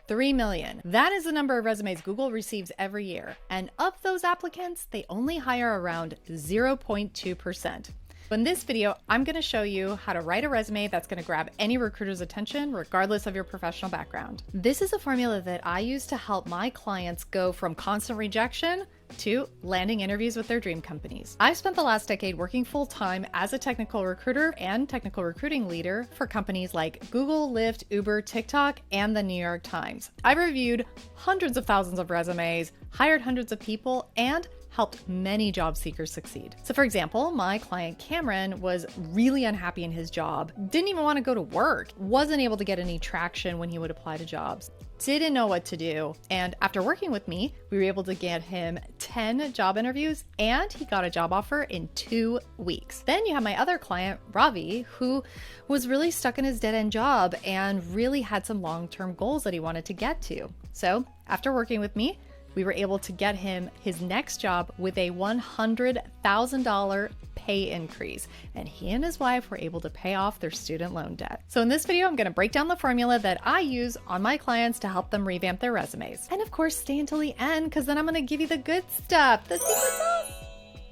3 million. That is the number of resumes Google receives every year. And of those applicants, they only hire around 0.2%. In this video, I'm going to show you how to write a resume that's going to grab any recruiter's attention, regardless of your professional background. This is a formula that I use to help my clients go from constant rejection to landing interviews with their dream companies. I've spent the last decade working full-time as a technical recruiter and technical recruiting leader for companies like Google, Lyft, Uber, TikTok, and the New York Times. I've reviewed hundreds of thousands of resumes, hired hundreds of people, and helped many job seekers succeed. So for example, my client Cameron was really unhappy in his job, didn't even want to go to work, wasn't able to get any traction when he would apply to jobs, didn't know what to do. And after working with me, we were able to get him 10 job interviews and he got a job offer in 2 weeks. Then you have my other client, Ravi, who was really stuck in his dead-end job and really had some long-term goals that he wanted to get to. So after working with me, we were able to get him his next job with a $100,000 pay increase, and he and his wife were able to pay off their student loan debt. So in this video, I'm going to break down the formula that I use on my clients to help them revamp their resumes. And of course, stay until the end because then I'm going to give you the good stuff, the secret sauce.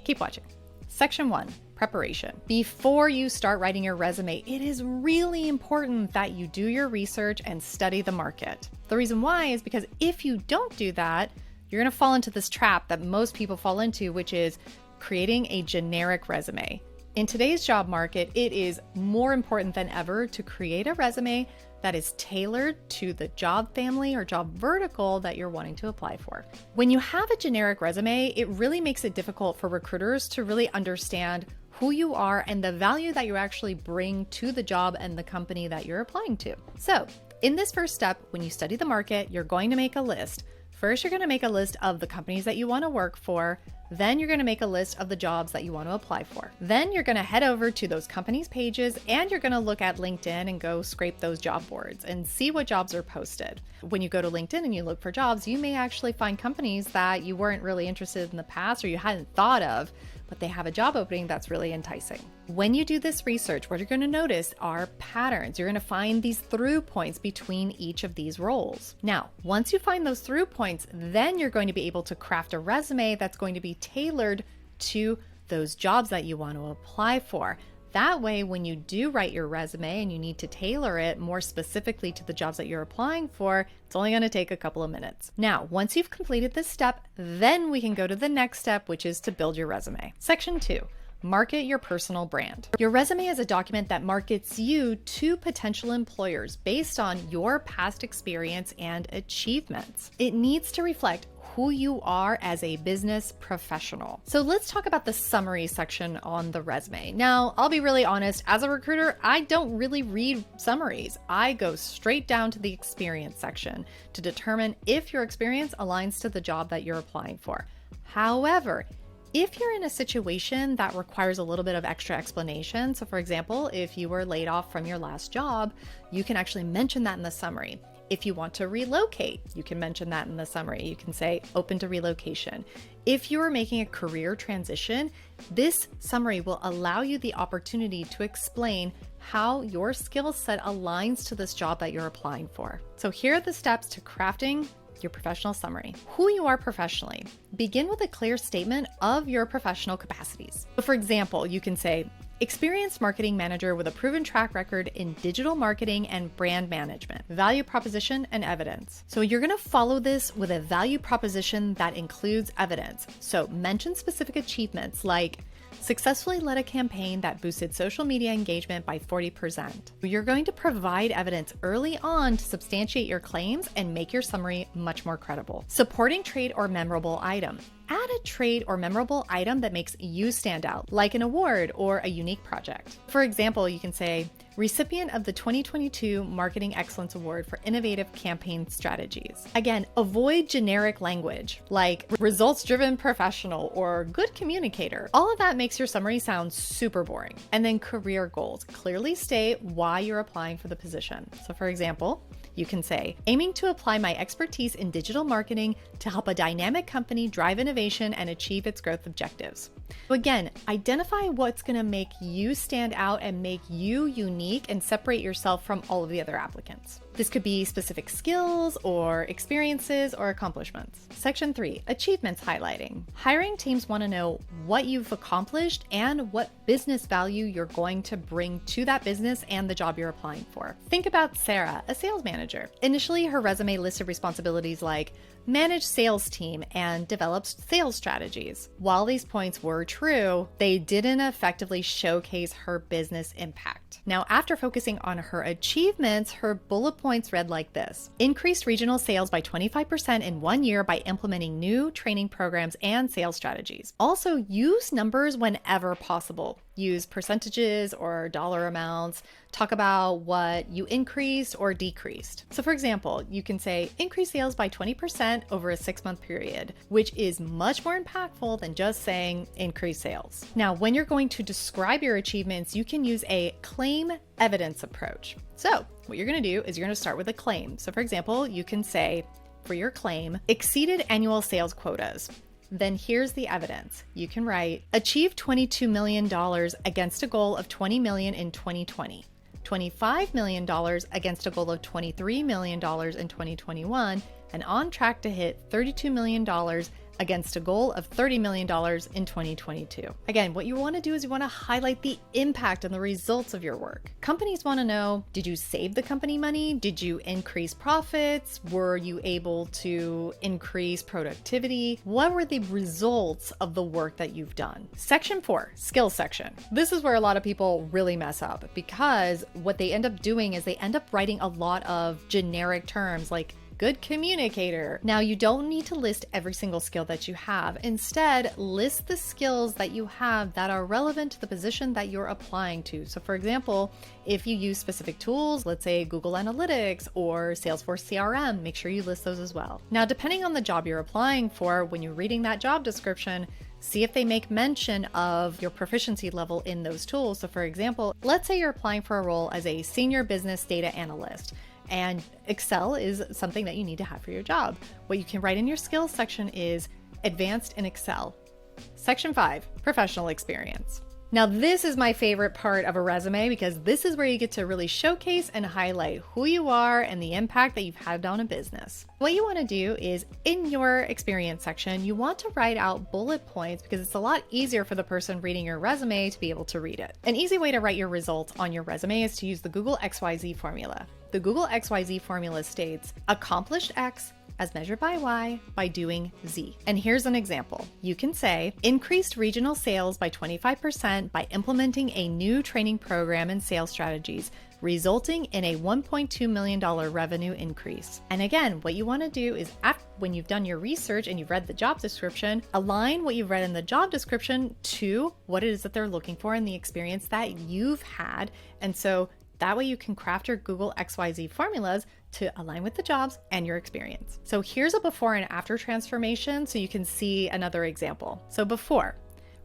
Keep watching. Section 1. Preparation. Before you start writing your resume, it is really important that you do your research and study the market. The reason why is because if you don't do that, you're going to fall into this trap that most people fall into, which is creating a generic resume. In today's job market, it is more important than ever to create a resume that is tailored to the job family or job vertical that you're wanting to apply for. When you have a generic resume, it really makes it difficult for recruiters to really understand who you are and the value that you actually bring to the job and the company that you're applying to. So in this first step, when you study the market, you're going to make a list. First, you're going to make a list of the companies that you want to work for. Then you're going to make a list of the jobs that you want to apply for. Then you're going to head over to those companies' pages and you're going to look at LinkedIn and go scrape those job boards and see what jobs are posted. When you go to LinkedIn and you look for jobs, you may actually find companies that you weren't really interested in the past or you hadn't thought of, but they have a job opening that's really enticing. When you do this research, what you're going to notice are patterns. You're going to find these through points between each of these roles. Now, once you find those through points, then you're going to be able to craft a resume that's going to be tailored to those jobs that you want to apply for. That way, when you do write your resume and you need to tailor it more specifically to the jobs that you're applying for, it's only going to take a couple of minutes. Now, once you've completed this step, then we can go to the next step, which is to build your resume. Section 2. Market your personal brand. Your resume is a document that markets you to potential employers based on your past experience and achievements. It needs to reflect who you are as a business professional. So let's talk about the summary section on the resume. Now, I'll be really honest, as a recruiter, I don't really read summaries. I go straight down to the experience section to determine if your experience aligns to the job that you're applying for. However, if you're in a situation that requires a little bit of extra explanation, so for example, if you were laid off from your last job, you can actually mention that in the summary. If you want to relocate, you can mention that in the summary. You can say open to relocation. If you are making a career transition, this summary will allow you the opportunity to explain how your skill set aligns to this job that you're applying for. So here are the steps to crafting your professional summary. Who you are professionally. Begin with a clear statement of your professional capacities. So for example, you can say, experienced marketing manager with a proven track record in digital marketing and brand management, value proposition and evidence. So you're going to follow this with a value proposition that includes evidence. So mention specific achievements like successfully led a campaign that boosted social media engagement by 40%. You're going to provide evidence early on to substantiate your claims and make your summary much more credible. Supporting trade or memorable item. Add a trade or memorable item that makes you stand out, like an award or a unique project. For example, you can say, recipient of the 2022 Marketing Excellence Award for Innovative Campaign Strategies. Again, avoid generic language like results-driven professional or good communicator. All of that makes your summary sound super boring. And then career goals. Clearly state why you're applying for the position. So for example, You can say, aiming to apply my expertise in digital marketing to help a dynamic company drive innovation and achieve its growth objectives. So again, identify what's going to make you stand out and make you unique and separate yourself from all of the other applicants. This could be specific skills or experiences or accomplishments. Section 3, achievements highlighting. Hiring teams want to know what you've accomplished and what business value you're going to bring to that business and the job you're applying for. Think about Sarah, a sales manager. Initially, her resume listed responsibilities like managed sales team and developed sales strategies. While these points were true, they didn't effectively showcase her business impact. Now, after focusing on her achievements, her bullet points read like this: increased regional sales by 25% in 1 year by implementing new training programs and sales strategies. Also, use numbers whenever possible. Use percentages or dollar amounts. Talk about what you increased or decreased. So for example, you can say increase sales by 20% over a 6-month period, which is much more impactful than just saying increase sales. Now, when you're going to describe your achievements, you can use a claim evidence approach. So what you're going to do is you're going to start with a claim. So for example, you can say for your claim, exceeded annual sales quotas. Then here's the evidence. You can write, achieved $22 million against a goal of $20 million in 2020, $25 million against a goal of $23 million in 2021, and on track to hit $32 million against a goal of $30 million in 2022. Again, what you want to do is you want to highlight the impact and the results of your work. Companies want to know, did you save the company money? Did you increase profits? Were you able to increase productivity? What were the results of the work that you've done? Section 4, skills section. This is where a lot of people really mess up, because what they end up doing is they end up writing a lot of generic terms like good communicator. Now, you don't need to list every single skill that you have. Instead, list the skills that you have that are relevant to the position that you're applying to. So for example, if you use specific tools, let's say Google Analytics or Salesforce CRM, make sure you list those as well. Now, depending on the job you're applying for, when you're reading that job description, see if they make mention of your proficiency level in those tools. So for example, let's say you're applying for a role as a senior business data analyst, and Excel is something that you need to have for your job. What you can write in your skills section is advanced in Excel. Section 5, professional experience. Now, this is my favorite part of a resume, because this is where you get to really showcase and highlight who you are and the impact that you've had on a business. What you want to do is, in your experience section, you want to write out bullet points, because it's a lot easier for the person reading your resume to be able to read it. An easy way to write your results on your resume is to use the Google XYZ formula. The Google XYZ formula states, accomplished X as measured by Y by doing Z. And here's an example. You can say, increased regional sales by 25% by implementing a new training program and sales strategies, resulting in a $1.2 million revenue increase. And again, what you want to do is, when you've done your research and you've read the job description, align what you've read in the job description to what it is that they're looking for and the experience that you've had. And so that way you can craft your Google XYZ formulas to align with the jobs and your experience. So here's a before and after transformation so you can see another example. So before,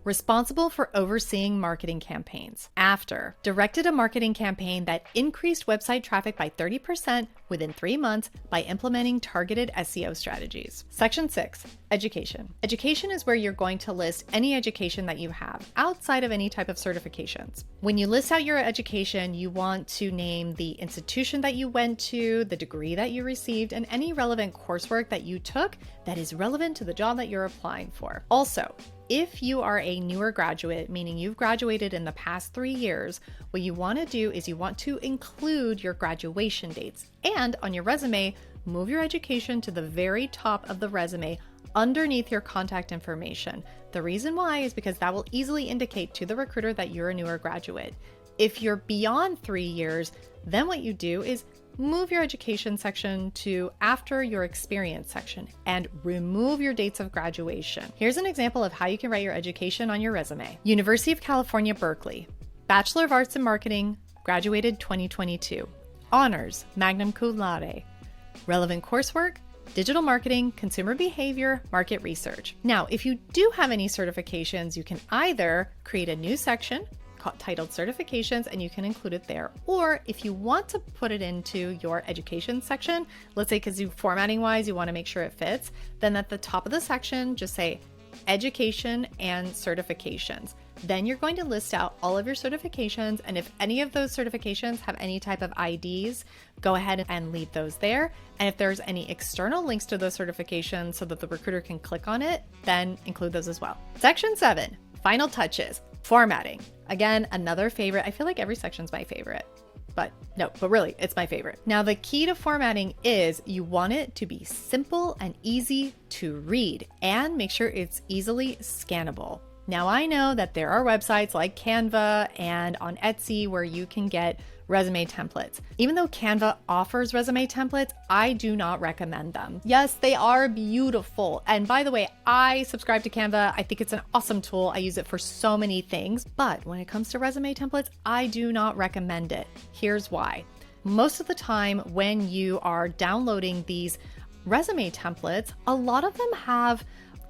responsible for overseeing marketing campaigns. After, directed a marketing campaign that increased website traffic by 30% within 3 months by implementing targeted SEO strategies. Section 6, education. Education is where you're going to list any education that you have outside of any type of certifications. When you list out your education, you want to name the institution that you went to, the degree that you received, and any relevant coursework that you took that is relevant to the job that you're applying for. Also, if you are a newer graduate, meaning you've graduated in the past 3 years, what you want to do is you want to include your graduation dates. And on your resume, move your education to the very top of the resume underneath your contact information. The reason why is because that will easily indicate to the recruiter that you're a newer graduate. If you're beyond 3 years, then what you do is move your education section to after your experience section and remove your dates of graduation. Here's an example of how you can write your education on your resume. University of California, Berkeley, Bachelor of Arts in Marketing, graduated 2022. Honors, magna cum laude. Relevant coursework, digital marketing, consumer behavior, market research. Now, if you do have any certifications, you can either create a new section titled certifications, and you can include it there. Or if you want to put it into your education section, let's say because formatting wise, you want to make sure it fits, then at the top of the section, just say education and certifications. Then you're going to list out all of your certifications. And if any of those certifications have any type of IDs, go ahead and leave those there. And if there's any external links to those certifications so that the recruiter can click on it, then include those as well. Section 7, final touches, formatting. Again, another favorite. I feel like every section's my favorite. But really, it's my favorite. Now, the key to formatting is you want it to be simple and easy to read and make sure it's easily scannable. Now, I know that there are websites like Canva and on Etsy where you can get resume templates. Even though Canva offers resume templates, I do not recommend them. Yes, they are beautiful. And by the way, I subscribe to Canva. I think it's an awesome tool. I use it for so many things. But when it comes to resume templates, I do not recommend it. Here's why. Most of the time when you are downloading these resume templates, a lot of them have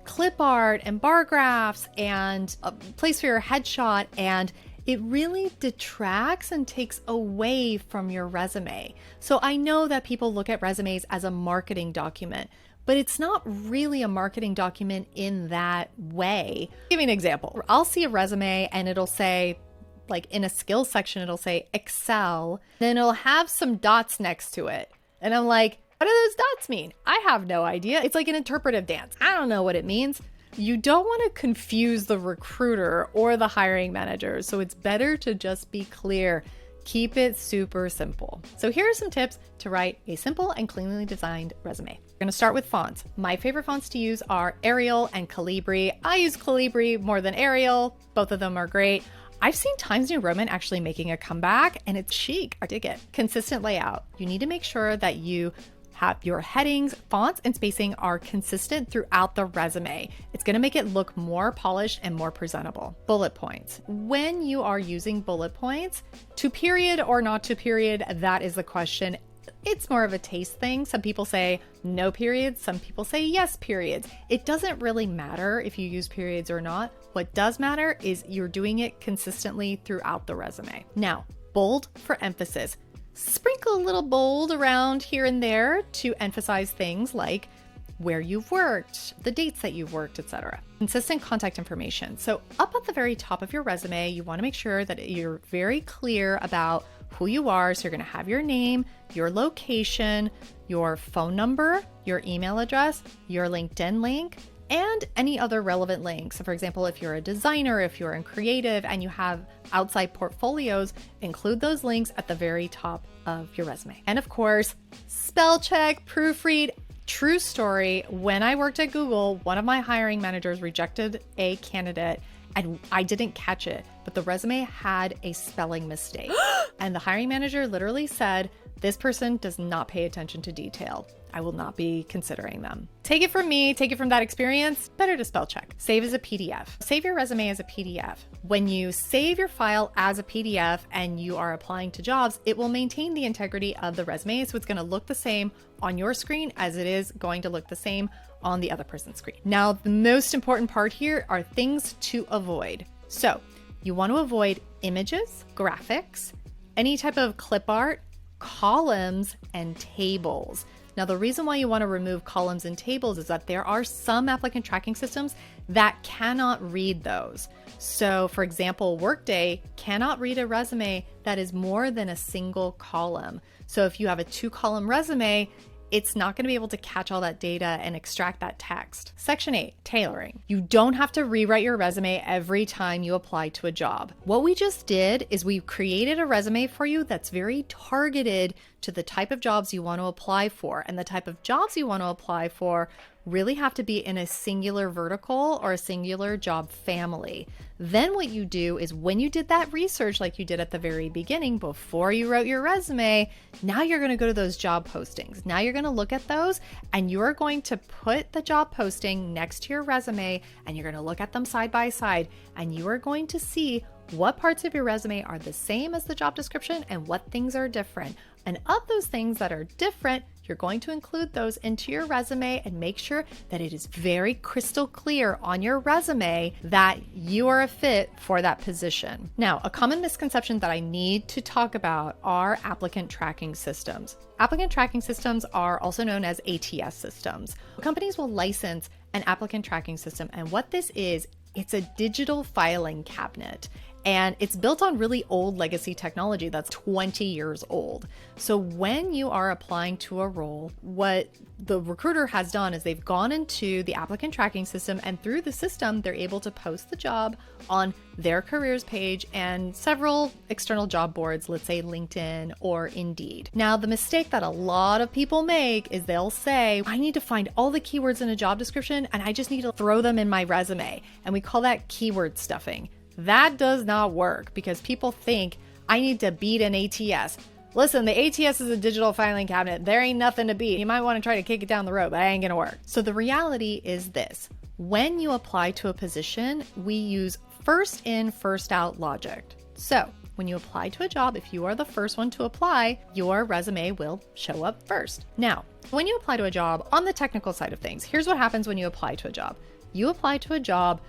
clip art and bar graphs and a place for your headshot, and it really detracts and takes away from your resume. So I know that people look at resumes as a marketing document, but it's not really a marketing document in that way. I'll give you an example. I'll see a resume and it'll say, like in a skills section, it'll say Excel, then it'll have some dots next to it. And I'm like, what do those dots mean? I have no idea. It's like an interpretive dance. I don't know what it means. You don't want to confuse the recruiter or the hiring manager, so it's better to just be clear. Keep it super simple. So here are some tips to write a simple and cleanly designed resume. We're going to start with fonts. My favorite fonts to use are Arial and Calibri. I use Calibri more than Arial. Both of them are great. I've seen Times New Roman actually making a comeback, and it's chic. I dig it. Consistent layout. You need to make sure that you have your headings, fonts, and spacing are consistent throughout the resume. It's going to make it look more polished and more presentable. Bullet points. When you are using bullet points, to period or not to period, that is the question. It's more of a taste thing. Some people say no periods. Some people say yes periods. It doesn't really matter if you use periods or not. What does matter is you're doing it consistently throughout the resume. Now, bold for emphasis. Sprinkle a little bold around here and there to emphasize things like where you've worked, the dates that you've worked, etc. Consistent contact information. So up at the very top of your resume, you want to make sure that you're very clear about who you are. So you're going to have your name, your location, your phone number, your email address, your LinkedIn link, and any other relevant links. So for example, if you're a designer, if you're in creative and you have outside portfolios, include those links at the very top of your resume. And of course, spell check, proofread. True story, when I worked at Google, one of my hiring managers rejected a candidate and I didn't catch it, but the resume had a spelling mistake. And the hiring manager literally said, this person does not pay attention to detail. I will not be considering them. Take it from me, take it from that experience, better to spell check. Save as a PDF. Save your resume as a PDF. When you save your file as a PDF and you are applying to jobs, it will maintain the integrity of the resume. So it's going to look the same on your screen as it is going to look the same on the other person's screen. Now, the most important part here are things to avoid. So you want to avoid images, graphics, any type of clip art, columns, and tables. Now, the reason why you want to remove columns and tables is that there are some applicant tracking systems that cannot read those. So for example, Workday cannot read a resume that is more than a single column. So if you have a 2-column resume, it's not going to be able to catch all that data and extract that text. Section 8, tailoring. You don't have to rewrite your resume every time you apply to a job. What we just did is we created a resume for you that's very targeted to the type of jobs you want to apply for. And the type of jobs you want to apply for really have to be in a singular vertical or a singular job family. Then what you do is when you did that research like you did at the very beginning before you wrote your resume, now you're going to go to those job postings. Now you're going to look at those and you're going to put the job posting next to your resume and you're going to look at them side by side and you are going to see what parts of your resume are the same as the job description and what things are different. And of those things that are different, you're going to include those into your resume and make sure that it is very crystal clear on your resume that you are a fit for that position. Now, a common misconception that I need to talk about are applicant tracking systems. Applicant tracking systems are also known as ATS systems. Companies will license an applicant tracking system, and what this is, it's a digital filing cabinet. And it's built on really old legacy technology that's 20 years old. So when you are applying to a role, what the recruiter has done is they've gone into the applicant tracking system, and through the system, they're able to post the job on their careers page and several external job boards, let's say LinkedIn or Indeed. Now, the mistake that a lot of people make is they'll say, I need to find all the keywords in a job description and I just need to throw them in my resume. And we call that keyword stuffing. That does not work because people think I need to beat an ATS. Listen, the ATS is a digital filing cabinet. There ain't nothing to beat. You might want to try to kick it down the road, but it ain't gonna work. So the reality is this. When you apply to a position, we use first in, first out logic. So when you apply to a job, if you are the first one to apply, your resume will show up first. Now, when you apply to a job, on the technical side of things, here's what happens when you apply to a job. You apply to a job,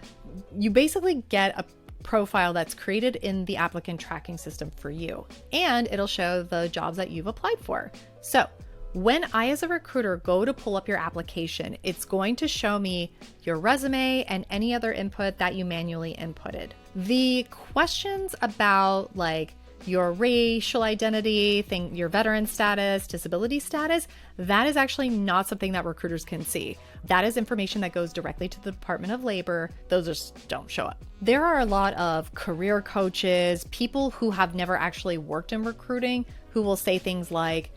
you basically get a profile that's created in the applicant tracking system for you, and it'll show the jobs that you've applied for. So when I, as a recruiter, go to pull up your application, it's going to show me your resume and any other input that you manually inputted. The questions about like your racial identity, your veteran status, disability status, that is actually not something that recruiters can see. That is information that goes directly to the Department of Labor. Those just don't show up. There are a lot of career coaches, people who have never actually worked in recruiting, who will say things like,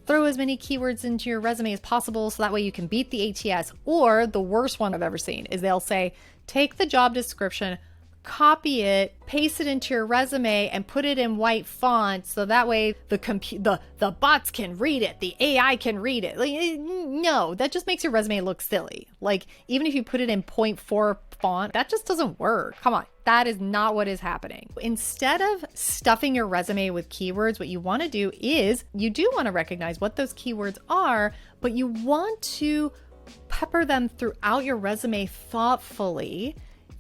throw as many keywords into your resume as possible so that way you can beat the ATS. Or the worst one I've ever seen is they'll say, take the job description, copy it, paste it into your resume, and put it in white font so that way the bots can read it, the AI can read it. Like, no, that just makes your resume look silly. Like, even if you put it in 0.4 font, that just doesn't work. Come on, that is not what is happening. Instead of stuffing your resume with keywords, what you want to do is you do want to recognize what those keywords are, but you want to pepper them throughout your resume thoughtfully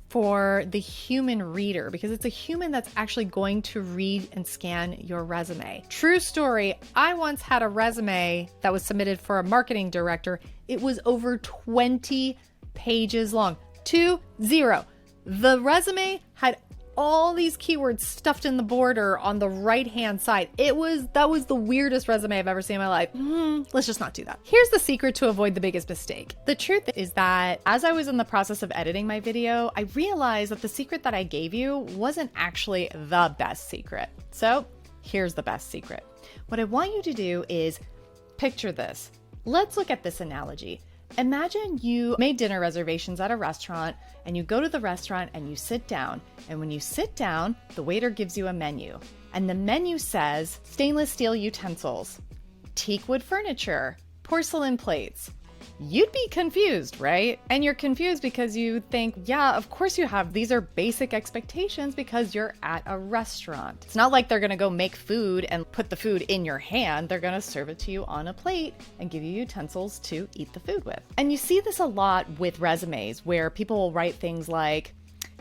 for the human reader, because it's a human that's actually going to read and scan your resume. True story, I once had a resume that was submitted for a marketing director. It was over 20 pages long. 20. The resume had all these keywords stuffed in the border on the right-hand side. That was the weirdest resume I've ever seen in my life. Let's just not do that. Here's the secret to avoid the biggest mistake. The truth is that as I was in the process of editing my video, I realized that the secret that I gave you wasn't actually the best secret. So here's the best secret. What I want you to do is picture this. Let's look at this analogy. Imagine you made dinner reservations at a restaurant and you go to the restaurant and you sit down. And when you sit down, the waiter gives you a menu. And the menu says stainless steel utensils, teak wood furniture, porcelain plates. You'd be confused, right? And you're confused because you think, yeah, of course you have. These are basic expectations because you're at a restaurant. It's not like they're gonna go make food and put the food in your hand. They're gonna serve it to you on a plate and give you utensils to eat the food with. And you see this a lot with resumes where people will write things like,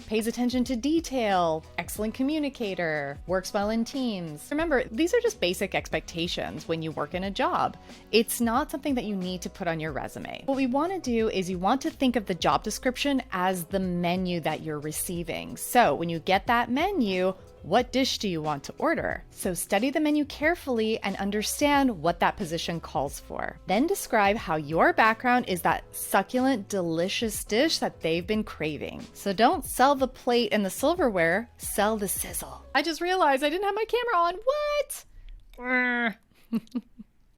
pays attention to detail, excellent communicator, works well in teams. Remember, these are just basic expectations when you work in a job. It's not something that you need to put on your resume. What we want to do is you want to think of the job description as the menu that you're receiving. So when you get that menu, what dish do you want to order? So study the menu carefully and understand what that position calls for. Then describe how your background is that succulent, delicious dish that they've been craving. So don't sell the plate and the silverware, sell the sizzle. I just realized I didn't have my camera on. What?